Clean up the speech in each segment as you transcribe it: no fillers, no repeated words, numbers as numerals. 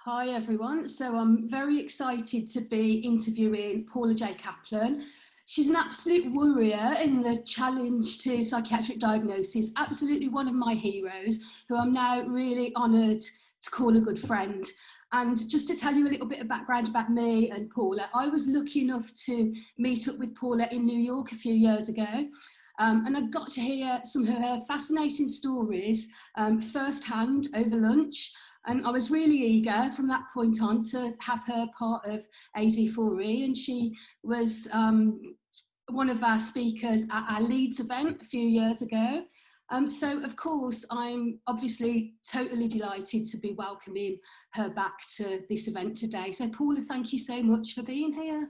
Hi everyone, so I'm very excited to be interviewing Paula Caplan. She's an absolute warrior in the challenge to psychiatric diagnosis, absolutely one of my heroes, who I'm now really honoured to call a good friend. And just to tell you a little bit of background about me and Paula, I was lucky enough to meet up with Paula in New York a few years ago. And I got to hear some of her fascinating stories firsthand over lunch. And I was really eager from that point on to have her part of AD4E, and she was one of our speakers at our Leeds event a few years ago. So of course, I'm obviously totally delighted to be welcoming her back to this event today. So Paula, thank you so much for being here.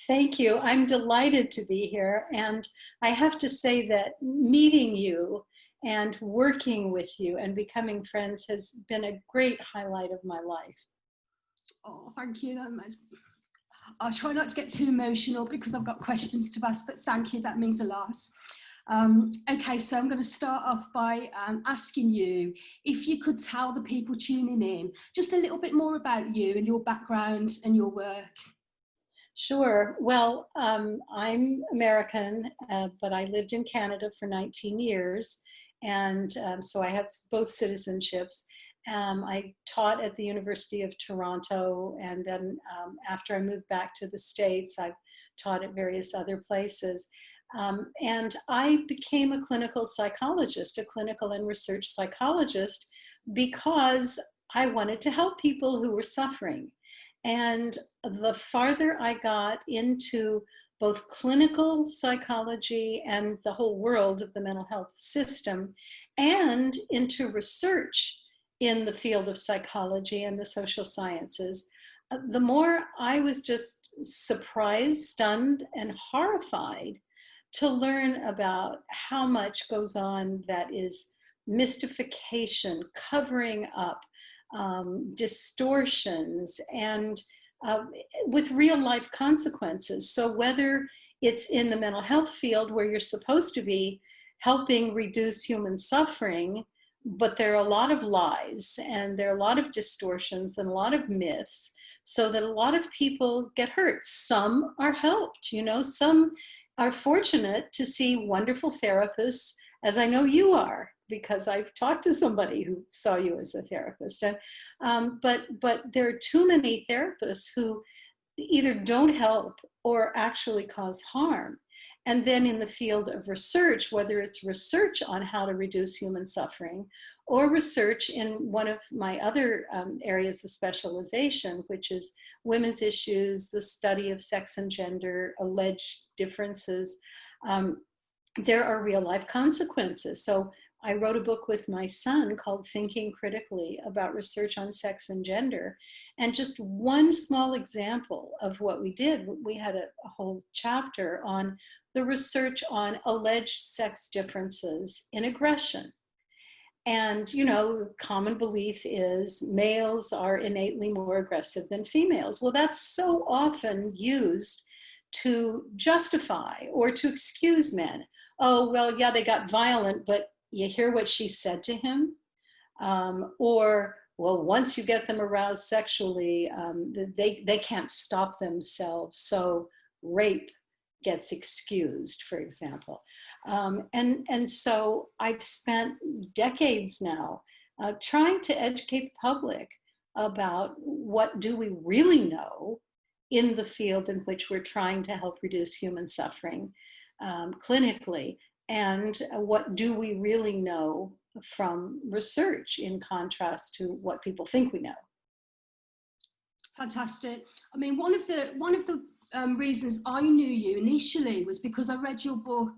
Thank you. I'm delighted to be here. And I have to say that meeting you and working with you and becoming friends has been a great highlight of my life. Oh, thank you. I'll try not to get too emotional because I've got questions to ask, but thank you, that means a lot. Okay, so I'm going to start off by asking you if you could tell the people tuning in just a little bit more about you and your background and your work. Sure. Well, I'm American, but I lived in Canada for 19 years. And so I have both citizenships. I taught at the University of Toronto, and then after I moved back to the States, I've taught at various other places. And I became a clinical psychologist, a clinical and research psychologist, because I wanted to help people who were suffering. And the farther I got into both clinical psychology and the whole world of the mental health system, and into research in the field of psychology and the social sciences, the more I was just surprised, stunned, and horrified to learn about how much goes on that is mystification, covering up, distortions, and with real life consequences. So whether it's in the mental health field where you're supposed to be helping reduce human suffering, but there are a lot of lies and there are a lot of distortions and a lot of myths, so that a lot of people get hurt. Some are helped, some are fortunate to see wonderful therapists, as I know you are, because I've talked to somebody who saw you as a therapist. And, but there are too many therapists who either don't help or actually cause harm. And then in the field of research, whether it's research on how to reduce human suffering or research in one of my other areas of specialization, which is women's issues, the study of sex and gender, alleged differences, there are real life consequences. So I wrote a book with my son called Thinking Critically about research on sex and gender. And just one small example of what we did, we had a whole chapter on the research on alleged sex differences in aggression. And, common belief is males are innately more aggressive than females. Well, that's so often used to justify or to excuse men. Oh, well, yeah, they got violent, but you hear what she said to him? Or, well, once you get them aroused sexually, they can't stop themselves. So rape gets excused, for example. And so I've spent decades now trying to educate the public about what do we really know in the field in which we're trying to help reduce human suffering clinically, and what do we really know from research in contrast to what people think we know. Fantastic. I mean, one of the reasons I knew you initially was because I read your book,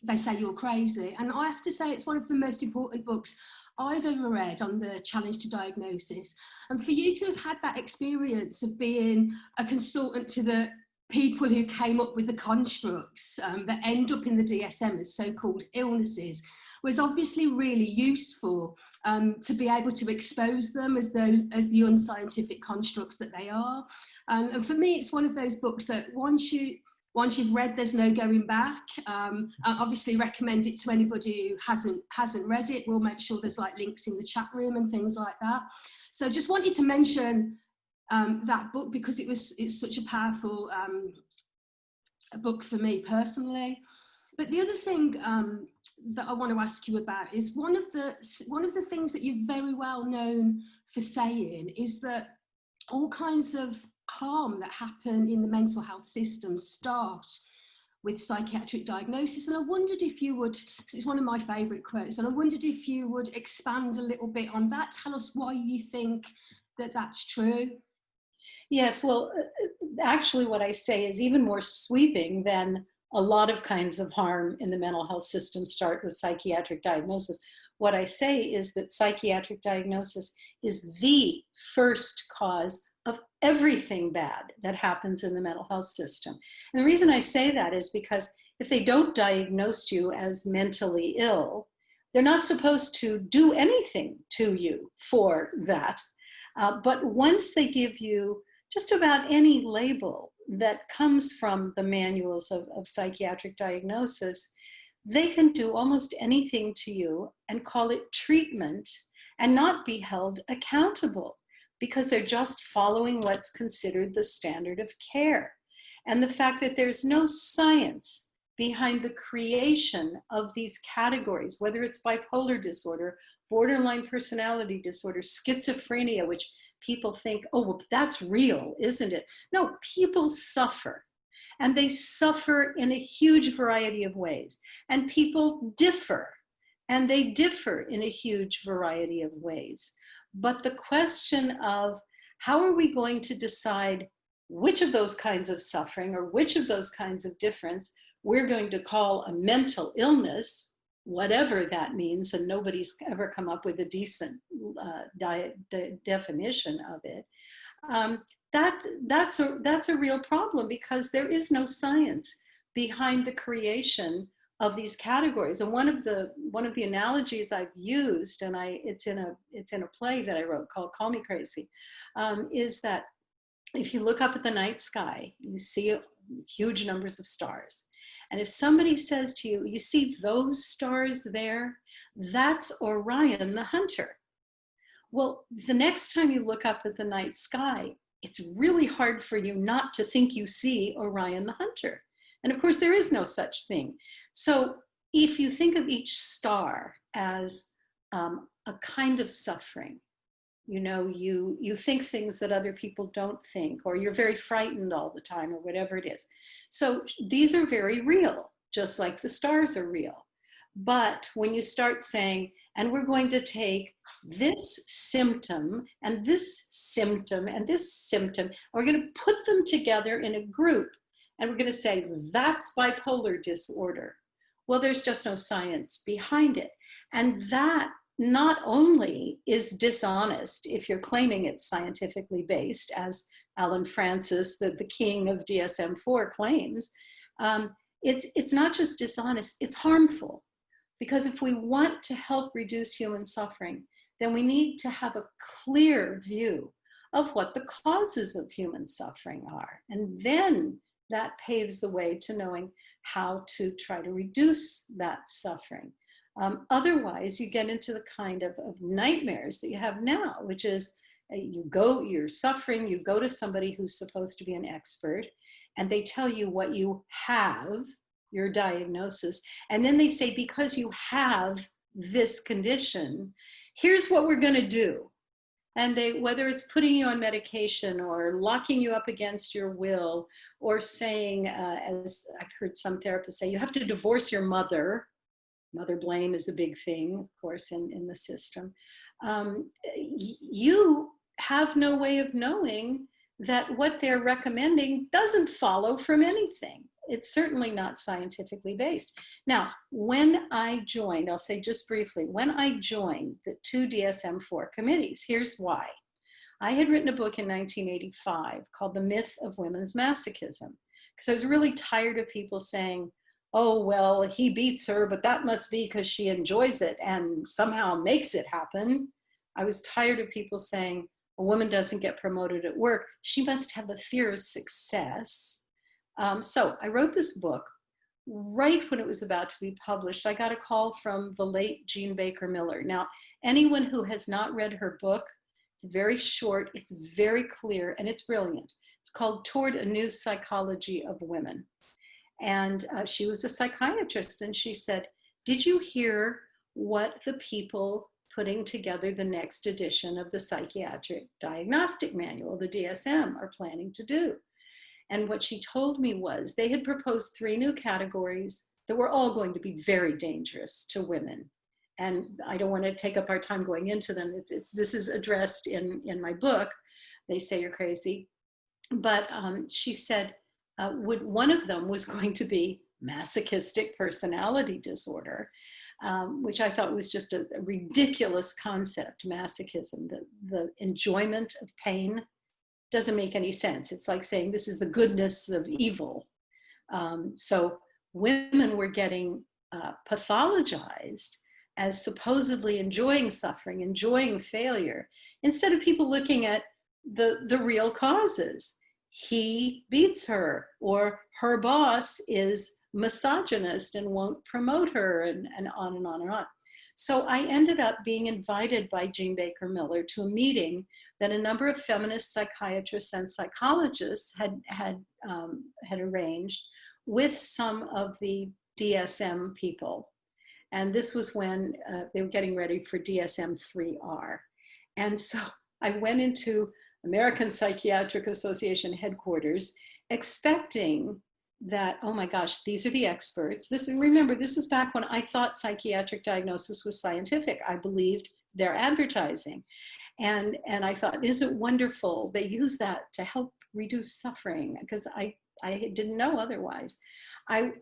They Say You're Crazy, and I have to say it's one of the most important books I've ever read on the challenge to diagnosis. And for you to have had that experience of being a consultant to the people who came up with the constructs that end up in the DSM as so-called illnesses was obviously really useful to be able to expose them as the unscientific constructs that they are. And for me, it's one of those books that once you Once you've read, there's no going back. I obviously recommend it to anybody who hasn't read it. We'll make sure there's like links in the chat room and things like that. So just wanted to mention that book because it's such a powerful book for me personally. But the other thing that I want to ask you about is one of the things that you're very well known for saying is that all kinds of harm that happen in the mental health system start with psychiatric diagnosis. And I wondered if you would, because it's one of my favourite quotes, and I wondered if you would expand a little bit on that. Tell us why you think that that's true. Yes, well, actually what I say is even more sweeping than a lot of kinds of harm in the mental health system start with psychiatric diagnosis. What I say is that psychiatric diagnosis is the first cause of everything bad that happens in the mental health system. And the reason I say that is because if they don't diagnose you as mentally ill, they're not supposed to do anything to you for that. But once they give you just about any label that comes from the manuals of psychiatric diagnosis, they can do almost anything to you and call it treatment and not be held accountable because they're just following what's considered the standard of care. And the fact that there's no science behind the creation of these categories, whether it's bipolar disorder, borderline personality disorder, schizophrenia, which people think, oh, well, that's real, isn't it? No, people suffer. And they suffer in a huge variety of ways. And people differ. And they differ in a huge variety of ways. But the question of how are we going to decide which of those kinds of suffering or which of those kinds of difference we're going to call a mental illness, whatever that means, and nobody's ever come up with a decent definition of it, that's a real problem because there is no science behind the creation of these categories. And one of the analogies I've used, and it's in a play that I wrote called Call Me Crazy, is that if you look up at the night sky, you see huge numbers of stars. And if somebody says to you, you see those stars there, that's Orion the hunter. Well, the next time you look up at the night sky, it's really hard for you not to think you see Orion the hunter. And of course, there is no such thing. So if you think of each star as a kind of suffering, you know, you think things that other people don't think, or you're very frightened all the time, or whatever it is. So these are very real, just like the stars are real. But when you start saying, and we're going to take this symptom and this symptom and this symptom, and we're going to put them together in a group, and we're going to say, that's bipolar disorder. Well, there's just no science behind it. And that not only is dishonest if you're claiming it's scientifically based, as Alan Francis, the king of DSM-4, claims, it's not just dishonest, it's harmful. Because if we want to help reduce human suffering, then we need to have a clear view of what the causes of human suffering are. And then that paves the way to knowing how to try to reduce that suffering. Otherwise, you get into the kind of nightmares that you have now, which is you're suffering, you go to somebody who's supposed to be an expert, and they tell you what you have, your diagnosis, and then they say, because you have this condition, here's what we're going to do. And whether it's putting you on medication or locking you up against your will, or saying, as I've heard some therapists say, you have to divorce your mother. Mother blame is a big thing, of course, in the system. You have no way of knowing that what they're recommending doesn't follow from anything. It's certainly not scientifically based. Now, when I joined, I'll say just briefly, when I joined the 2 DSM-4 committees, here's why. I had written a book in 1985 called The Myth of Women's Masochism, because I was really tired of people saying, oh, well, he beats her, but that must be because she enjoys it and somehow makes it happen. I was tired of people saying, a woman doesn't get promoted at work, she must have a fear of success. So I wrote this book. Right when it was about to be published, I got a call from the late Jean Baker Miller. Now, anyone who has not read her book, it's very short, it's very clear, and it's brilliant. It's called Toward a New Psychology of Women. And she was a psychiatrist, and she said, did you hear what the people putting together the next edition of the Psychiatric Diagnostic Manual, the DSM, are planning to do? And what she told me was they had proposed 3 new categories that were all going to be very dangerous to women. And I don't want to take up our time going into them. This is addressed in my book. They say you're crazy. But she said one of them was going to be masochistic personality disorder, which I thought was just a ridiculous concept, masochism, the enjoyment of pain. Doesn't make any sense. It's like saying this is the goodness of evil. So women were getting pathologized as supposedly enjoying suffering, enjoying failure, instead of people looking at the real causes. He beats her, or her boss is misogynist and won't promote her, and on and on and on. So I ended up being invited by Jean Baker Miller to a meeting that a number of feminist psychiatrists and psychologists had arranged with some of the DSM people. And this was when they were getting ready for DSM-3R. And so I went into American Psychiatric Association headquarters expecting that, oh my gosh, these are the experts. Remember, this is back when I thought psychiatric diagnosis was scientific. I believed their advertising. And I thought, is it wonderful? They use that to help reduce suffering, because I didn't know otherwise.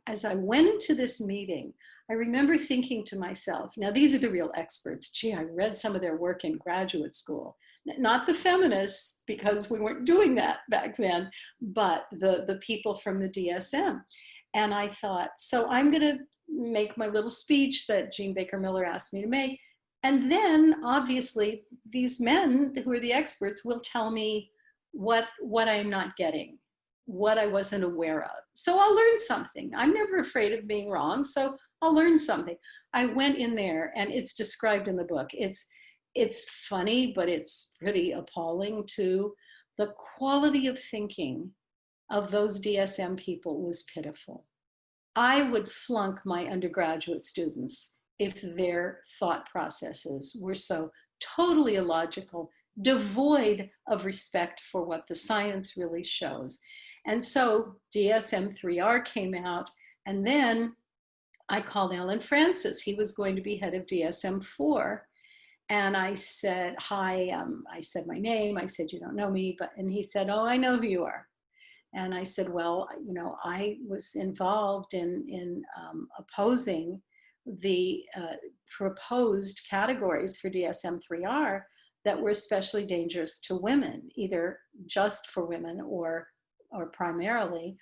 As I went into this meeting, I remember thinking to myself, now these are the real experts. Gee, I read some of their work in graduate school. Not the feminists, because we weren't doing that back then, but the people from the DSM. And I thought, so I'm going to make my little speech that Jean Baker Miller asked me to make. And then obviously these men who are the experts will tell me what I'm not getting, what I wasn't aware of. So I'll learn something. I'm never afraid of being wrong, so I'll learn something. I went in there, and it's described in the book. It's funny, but it's pretty appalling too. The quality of thinking of those DSM people was pitiful. I would flunk my undergraduate students if their thought processes were so totally illogical, devoid of respect for what the science really shows. And so DSM-3R came out, and then I called Alan Francis. He was going to be head of DSM-4. And I said, hi, I said my name. I said, you don't know me, and he said, oh, I know who you are. And I said, well, I was involved in opposing the proposed categories for DSM-3R that were especially dangerous to women, either just for women or primarily.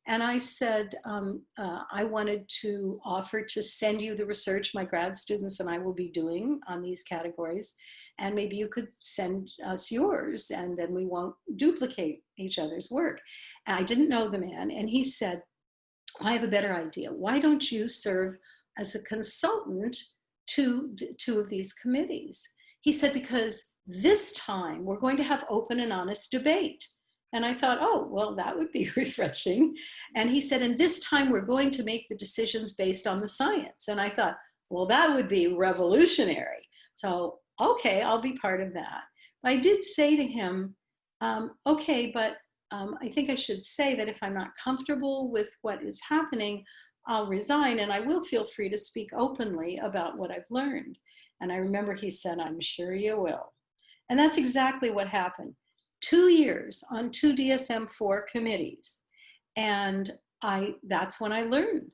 And I said, I wanted to offer to send you the research my grad students and I will be doing on these categories. And maybe you could send us yours, and then we won't duplicate each other's work. And I didn't know the man. And he said, I have a better idea. Why don't you serve as a consultant to 2 of these committees? He said, because this time we're going to have open and honest debate. And I thought, oh, well, that would be refreshing. And he said, and this time we're going to make the decisions based on the science. And I thought, well, that would be revolutionary. So, okay, I'll be part of that. But I did say to him, okay, but I think I should say that if I'm not comfortable with what is happening, I'll resign, and I will feel free to speak openly about what I've learned. And I remember he said, I'm sure you will. And that's exactly what happened. 2 years on 2 DSM-4 committees. And that's when I learned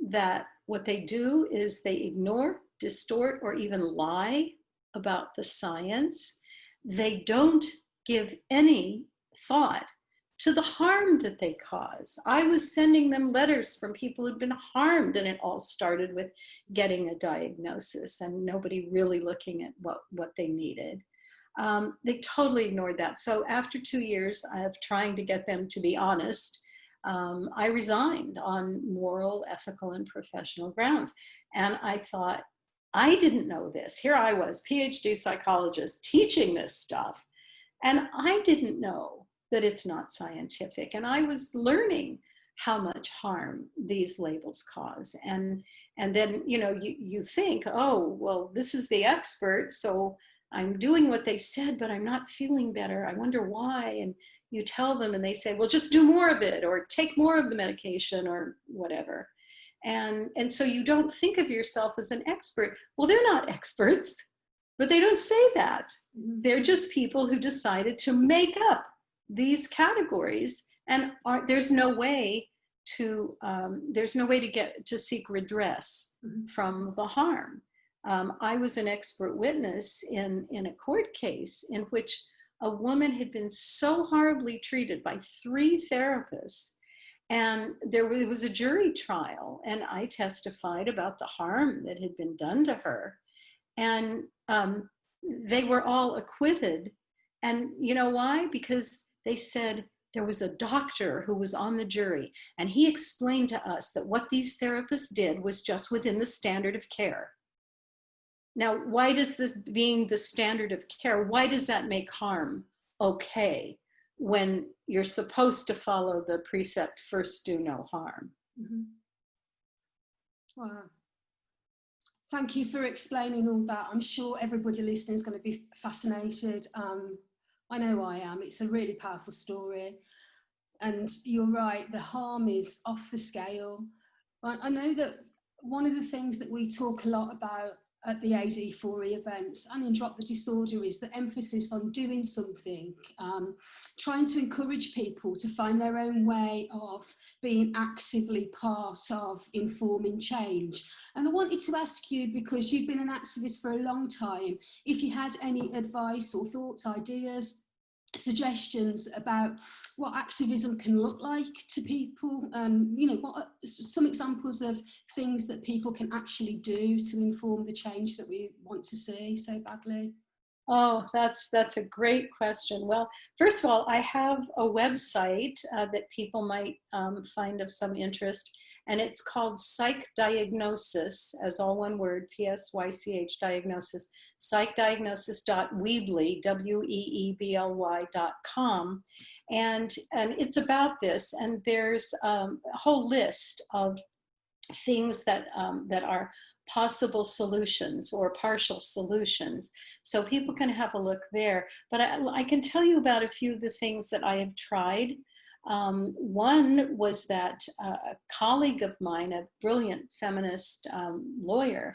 that what they do is they ignore, distort, or even lie about the science. They don't give any thought to the harm that they cause. I was sending them letters from people who'd been harmed, and it all started with getting a diagnosis and nobody really looking at what they needed. They totally ignored that. So after 2 years of trying to get them to be honest, I resigned on moral, ethical, and professional grounds. And I thought, I didn't know this. Here I was, PhD psychologist, teaching this stuff. And I didn't know that it's not scientific. And I was learning how much harm these labels cause. And then, you think, oh, well, this is the expert, so I'm doing what they said, but I'm not feeling better. I wonder why. And you tell them and they say, well, just do more of it or take more of the medication or whatever. And so you don't think of yourself as an expert. Well, they're not experts, but they don't say that. They're just people who decided to make up these categories, and there's no way to get to seek redress from the harm. I was an expert witness in a court case in which a woman had been so horribly treated by 3 therapists, and it was a jury trial, and I testified about the harm that had been done to her, and they were all acquitted. And you know why? Because they said there was a doctor who was on the jury, and he explained to us that what these therapists did was just within the standard of care. Now, why does this, being the standard of care, why does that make harm okay when you're supposed to follow the precept, first do no harm? Wow. Thank you for explaining all that. I'm sure everybody listening is going to be fascinated. I know I am. It's a really powerful story. And you're right, the harm is off the scale. I know that one of the things that we talk a lot about at the AD4E events and in Drop the Disorder is the emphasis on doing something, trying to encourage people to find their own way of being actively part of informing change. And I wanted to ask you, because you've been an activist for a long time, if you had any advice or thoughts, ideas, suggestions about what activism can look like to people, and what are some examples of things that people can actually do to inform the change that we want to see so badly? Oh, that's a great question. Well, first of all, I have a website that people might find of some interest, and it's called Psych Diagnosis, as all one word, PSYCH Diagnosis, psychdiagnosis.weebly, weebly.com. And it's about this, and there's a whole list of things that are possible solutions or partial solutions. So people can have a look there. But I can tell you about a few of the things that I have tried. One was that a colleague of mine, a brilliant feminist lawyer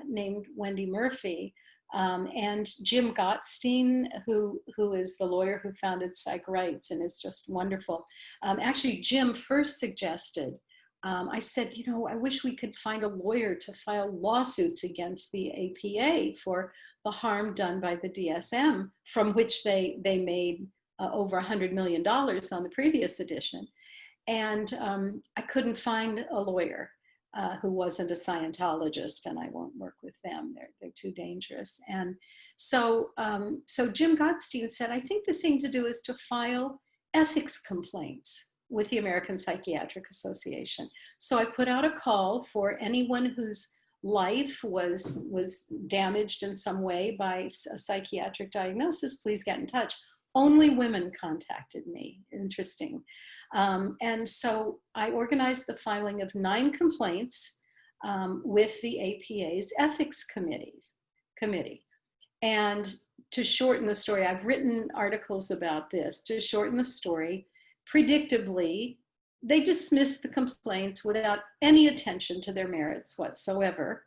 named Wendy Murphy, and Jim Gottstein, who is the lawyer who founded Psych Rights and is just wonderful. Actually, Jim first suggested, I said, I wish we could find a lawyer to file lawsuits against the APA for the harm done by the DSM, from which they made over $100 million on the previous edition. And I couldn't find a lawyer who wasn't a Scientologist, and I won't work with them. They're too dangerous. And so Jim Gottstein said, I think the thing to do is to file ethics complaints with the American Psychiatric Association. So I put out a call for anyone whose life was damaged in some way by a psychiatric diagnosis, please get in touch. Only women contacted me, interesting. And so I organized the filing of 9 complaints with the APA's ethics committee. And to shorten the story, I've written articles about this. To shorten the story, predictably, they dismissed the complaints without any attention to their merits whatsoever.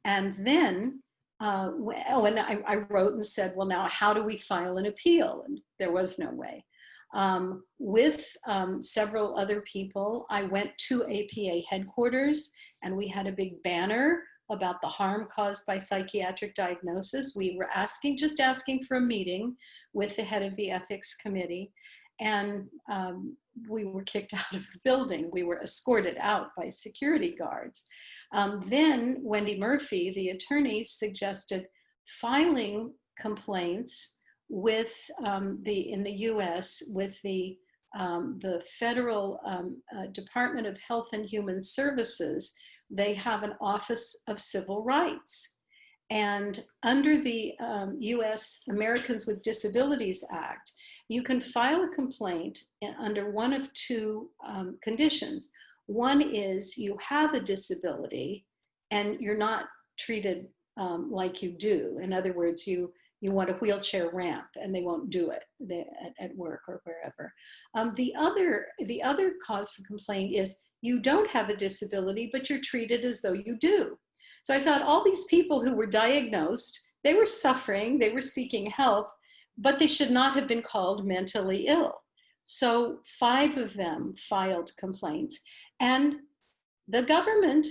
And then, and I wrote and said, well, now how do we file an appeal? And there was no way. With several other people, I went to APA headquarters, and we had a big banner about the harm caused by psychiatric diagnosis. We were just asking for a meeting with the head of the ethics committee. And we were kicked out of the building. We were escorted out by security guards. Then Wendy Murphy, the attorney, suggested filing complaints with in the US with the the Federal Department of Health and Human Services, they have an Office of Civil Rights. And under the US Americans with Disabilities Act, you can file a complaint under one of two conditions. One is you have a disability and you're not treated like you do. In other words, you want a wheelchair ramp and they won't do it at work or wherever. The other cause for complaint is you don't have a disability, but you're treated as though you do. So I thought all these people who were diagnosed, they were suffering, they were seeking help, but they should not have been called mentally ill. So 5 of them filed complaints, and the government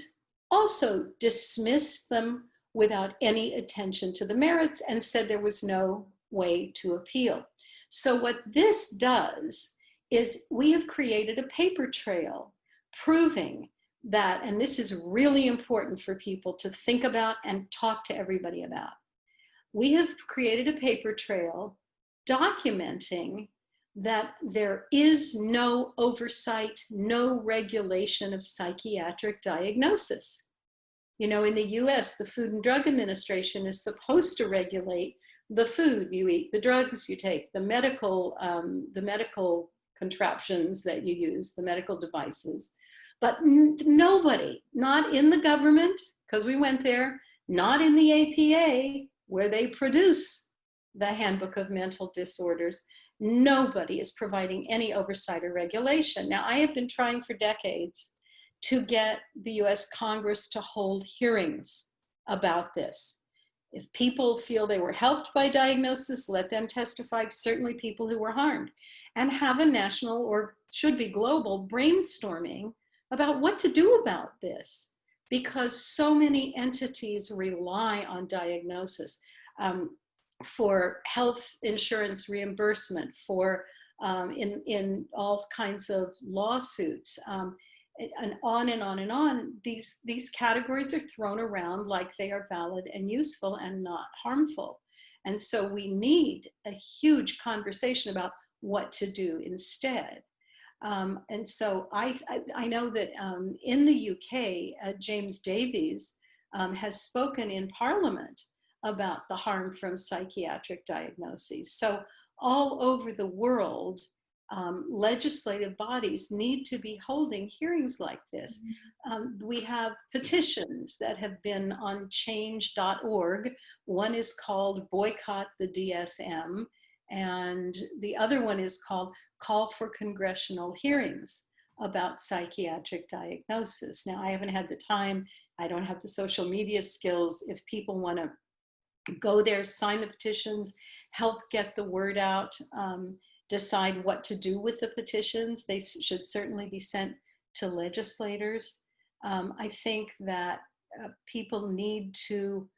also dismissed them without any attention to the merits and said there was no way to appeal. So what this does is we have created a paper trail proving that, and this is really important for people to think about and talk to everybody about. We have created a paper trail documenting that there is no oversight, no regulation of psychiatric diagnosis. You know, in the US, the Food and Drug Administration is supposed to regulate the food you eat, the drugs you take, the medical contraptions that you use, the medical devices. But nobody, not in the government, because we went there, not in the APA, where they produce the Handbook of Mental Disorders, nobody is providing any oversight or regulation. Now, I have been trying for decades to get the US Congress to hold hearings about this. If people feel they were helped by diagnosis, let them testify, certainly people who were harmed, and have a national, or should be global, brainstorming about what to do about this, because so many entities rely on diagnosis for health insurance reimbursement, for in all kinds of lawsuits, and on and on and on. These categories are thrown around like they are valid and useful and not harmful. And so we need a huge conversation about what to do instead. And so I know that in the UK, James Davies has spoken in Parliament about the harm from psychiatric diagnoses. So all over the world, legislative bodies need to be holding hearings like this. We have petitions that have been on change.org. One is called Boycott the DSM, and the other one is called Call for Congressional Hearings about Psychiatric Diagnosis. Now, I haven't had the time, I don't have the social media skills. If people want to go there, sign the petitions, help get the word out, decide what to do with the petitions, they should certainly be sent to legislators. I think that people need to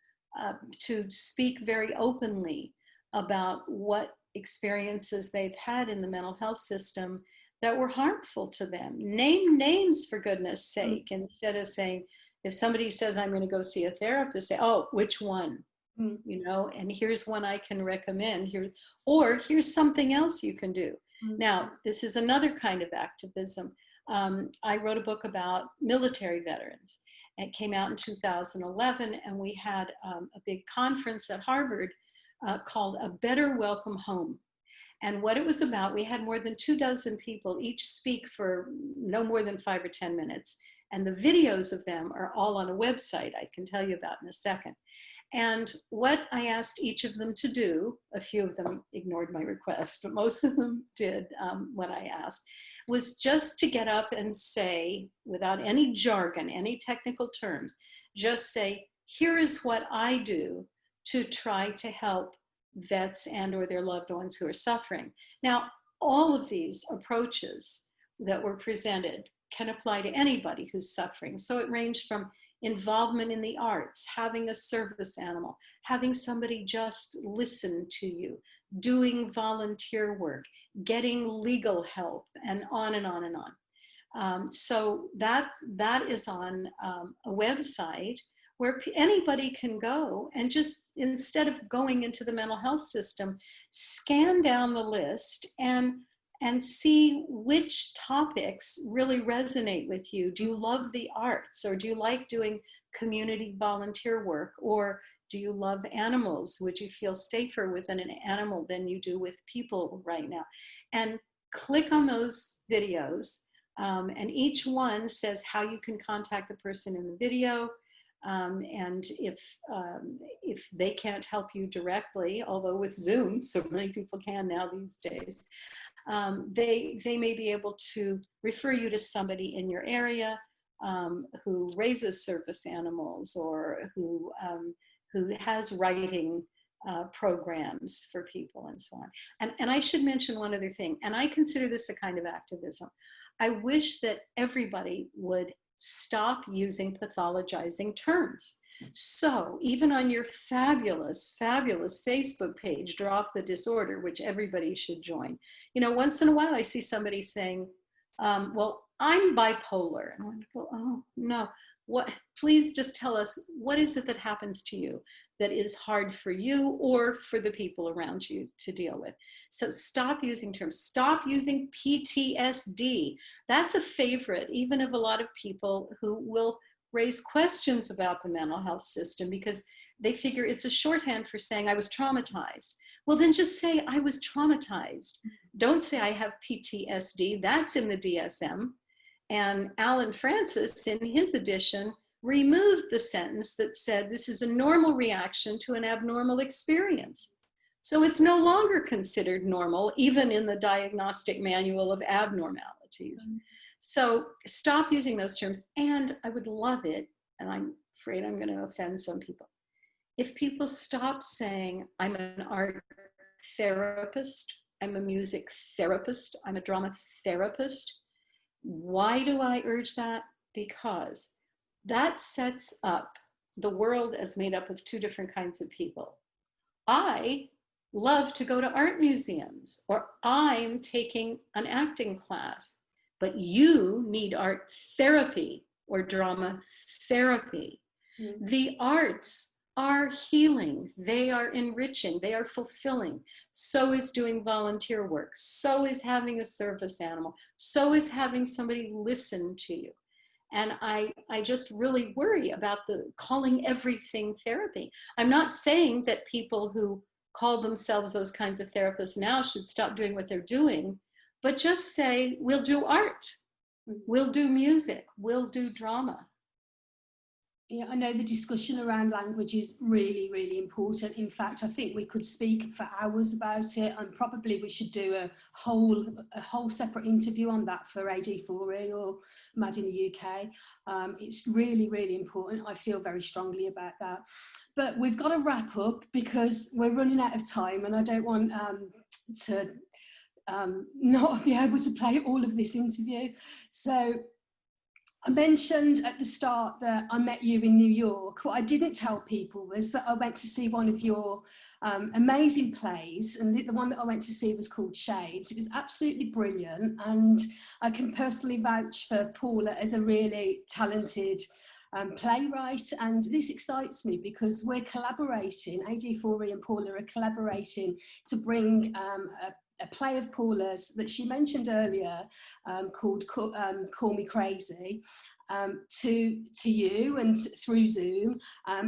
speak very openly about what experiences they've had in the mental health system that were harmful to them. Name names, for goodness sake, instead of saying, if somebody says, I'm going to go see a therapist, say, oh, which one? You know, and here's one I can recommend here, or here's something else you can do. Now, this is another kind of activism. I wrote a book about military veterans. It came out in 2011, and we had a big conference at Harvard called A Better Welcome Home. And what it was about, we had more than 24 people each speak for no more than 5 or 10 minutes. And the videos of them are all on a website I can tell you about in a second. And what I asked each of them to do, a few of them ignored my request, but most of them did what I asked, was just to get up and say, without any jargon, any technical terms, just say, here is what I do to try to help vets and or their loved ones who are suffering. Now, all of these approaches that were presented can apply to anybody who's suffering. So it ranged from involvement in the arts, having a service animal, having somebody just listen to you, doing volunteer work, getting legal help, and on and on and on. So that is on a website where anybody can go and just, instead of going into the mental health system, scan down the list and and see which topics really resonate with you. Do you love the arts, or do you like doing community volunteer work, or do you love animals? Would you feel safer with an animal than you do with people right now? And click on those videos, and each one says how you can contact the person in the video. And if they can't help you directly, although with Zoom, so many people can now these days, they may be able to refer you to somebody in your area who raises service animals, or who has writing programs for people and so on. And I should mention one other thing, and I consider this a kind of activism. I wish that everybody would stop using pathologizing terms. So even on your fabulous, fabulous Facebook page, Draw Off the Disorder, which everybody should join, you know, once in a while I see somebody saying, well, I'm bipolar. And I want to go, oh, no. What, please just tell us, what is it that happens to you that is hard for you or for the people around you to deal with? So stop using terms. Stop using PTSD. That's a favorite, even of a lot of people who will raise questions about the mental health system because they figure it's a shorthand for saying I was traumatized. Well, then just say I was traumatized. Don't say I have PTSD. That's in the DSM. And Alan Francis, in his edition, removed the sentence that said this is a normal reaction to an abnormal experience. So it's no longer considered normal, even in the diagnostic manual of abnormalities. So stop using those terms. And I would love it, and I'm afraid I'm going to offend some people, if people stop saying I'm an art therapist, I'm a music therapist, I'm a drama therapist. Why do I urge that? Because that sets up the world as made up of two different kinds of people. I love to go to art museums, or I'm taking an acting class, but you need art therapy or drama therapy. Mm-hmm. The arts are healing, they are enriching, they are fulfilling. So is doing volunteer work, so is having a service animal, so is having somebody listen to you. And I just really worry about the calling everything therapy. I'm not saying that people who call themselves those kinds of therapists now should stop doing what they're doing, but just say, we'll do art, we'll do music, we'll do drama. Yeah, I know the discussion around language is really, really important. In fact, I think we could speak for hours about it, and probably we should do a whole separate interview on that for AD4E or MAD in the UK. It's really, really important. I feel very strongly about that. But we've got to wrap up because we're running out of time, and I don't want to not be able to play all of this interview. So I mentioned at the start that I met you in New York. What I didn't tell people was that I went to see one of your amazing plays, and the one that I went to see was called Shades. It was absolutely brilliant, and I can personally vouch for Paula as a really talented playwright, and this excites me because we're collaborating, AD4E and Paula are collaborating to bring a play of Paula's that she mentioned earlier called Call Me Crazy to you and through Zoom,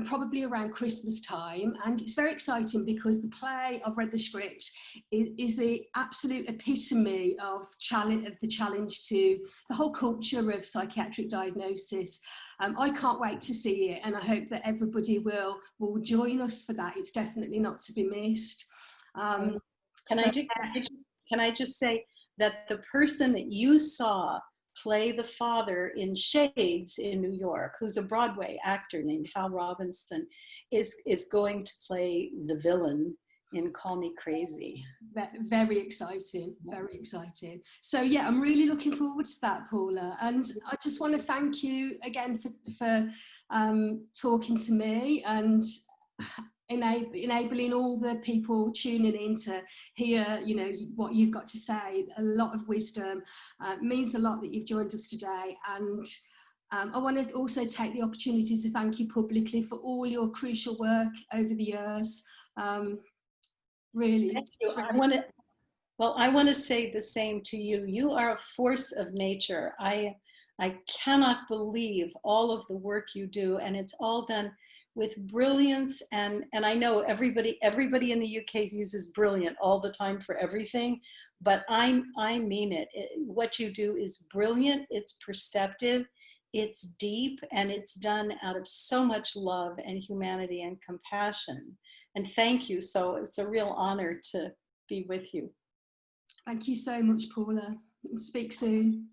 probably around Christmas time. And it's very exciting because the play, I've read the script, is the absolute epitome of the challenge to the whole culture of psychiatric diagnosis. I can't wait to see it, and I hope that everybody will join us for that. It's definitely not to be missed. Can I just say that the person that you saw play the father in Shades in New York, who's a Broadway actor named Hal Robinson, is going to play the villain in Call Me Crazy. Very exciting, very exciting. So yeah, I'm really looking forward to that, Paula. And I just want to thank you again for talking to me and enabling all the people tuning in to hear, you know, what you've got to say. A lot of wisdom. Means a lot that you've joined us today. And I want to also take the opportunity to thank you publicly for all your crucial work over the years. Really. Thank you. Well, I want to say the same to you. You are a force of nature. I cannot believe all of the work you do, and it's all done with brilliance. And I know everybody in the UK uses brilliant all the time for everything, but I mean it. What you do is brilliant. It's perceptive. It's deep, and it's done out of so much love and humanity and compassion. And thank you. So it's a real honor to be with you. Thank you so much, Paula. Speak soon.